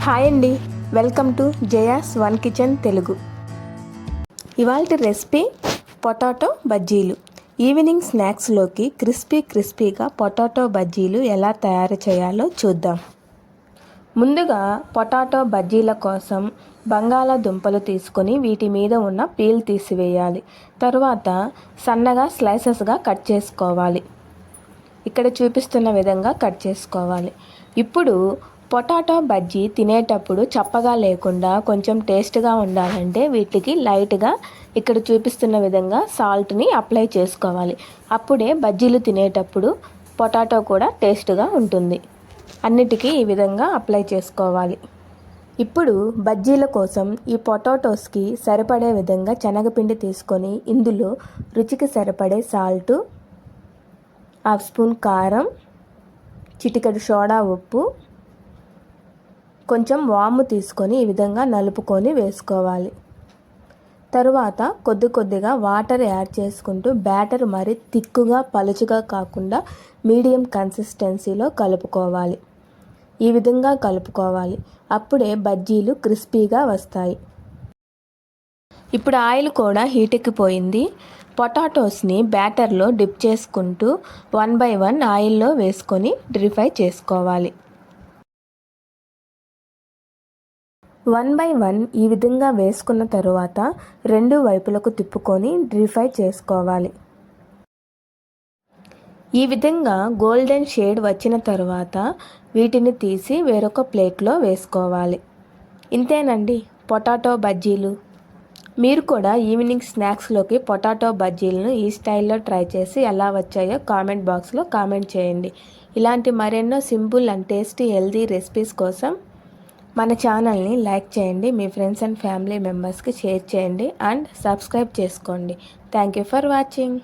Hi అండి, welcome to Jaya's one kitchen Telugu. ఇవాల్టి recipe potato బజ్జీలు. ఈవినింగ్ స్నాక్స్లోకి క్రిస్పీగా పొటాటో బజ్జీలు ఎలా తయారు చేయాలో చూద్దాం. ముందుగా పొటాటో బజ్జీల కోసం బంగాళాదుంపలు తీసుకొని వీటి మీద ఉన్న పీల్ తీసివేయాలి. తరువాత సన్నగా స్లైసెస్గా కట్ చేసుకోవాలి. ఇక్కడ చూపిస్తున్న విధంగా కట్ చేసుకోవాలి. ఇప్పుడు పొటాటో బజ్జీ తినేటప్పుడు చప్పగా లేకుండా కొంచెం టేస్ట్గా ఉండాలంటే వీటికి లైట్గా ఇక్కడ చూపిస్తున్న విధంగా సాల్ట్ని అప్లై చేసుకోవాలి. అప్పుడే బజ్జీలు తినేటప్పుడు పొటాటో కూడా టేస్ట్గా ఉంటుంది. అన్నిటికీ ఈ విధంగా అప్లై చేసుకోవాలి. ఇప్పుడు బజ్జీల కోసం ఈ పొటాటోస్కి సరిపడే విధంగా శనగపిండి తీసుకొని ఇందులో రుచికి సరిపడే సాల్టు, హాఫ్ స్పూన్ కారం, చిటికెడు సోడా ఉప్పు, కొంచెం వాము తీసుకొని ఈ విధంగా నలుపుకొని వేసుకోవాలి. తరువాత కొద్దిగా వాటర్ యాడ్ చేసుకుంటూ బ్యాటర్ మరి థిక్గా పలుచగా కాకుండా మీడియం కన్సిస్టెన్సీలో కలుపుకోవాలి. ఈ విధంగా కలుపుకోవాలి. అప్పుడే బజ్జీలు క్రిస్పీగా వస్తాయి. ఇప్పుడు ఆయిల్ కూడా హీట్ ఎక్కిపోయింది. పొటాటోస్ని బ్యాటర్లో డిప్ చేసుకుంటూ 1 by 1 ఆయిల్లో వేసుకొని డ్రీ ఫ్రై చేసుకోవాలి. 1 by 1 ఈ విధంగా వేసుకున్న తరువాత రెండు వైపులకు తిప్పుకొని డ్రీ ఫ్రై చేసుకోవాలి. ఈ విధంగా గోల్డెన్ షేడ్ వచ్చిన తరువాత వీటిని తీసి వేరొక ప్లేట్లో వేసుకోవాలి. ఇంతేనండి పొటాటో బజ్జీలు. మీరు కూడా ఈవినింగ్ స్నాక్స్లోకి పొటాటో బజ్జీలను ఈ స్టైల్లో ట్రై చేసి ఎలా వచ్చాయో కామెంట్ బాక్స్లో కామెంట్ చేయండి. ఇలాంటి మరెన్నో simple and tasty healthy recipes కోసం మన ఛానల్ని లైక్ చేయండి, మీ ఫ్రెండ్స్ అండ్ ఫ్యామిలీ మెంబర్స్కి షేర్ చేయండి అండ్ సబ్స్క్రైబ్ చేసుకోండి. Thank you for watching.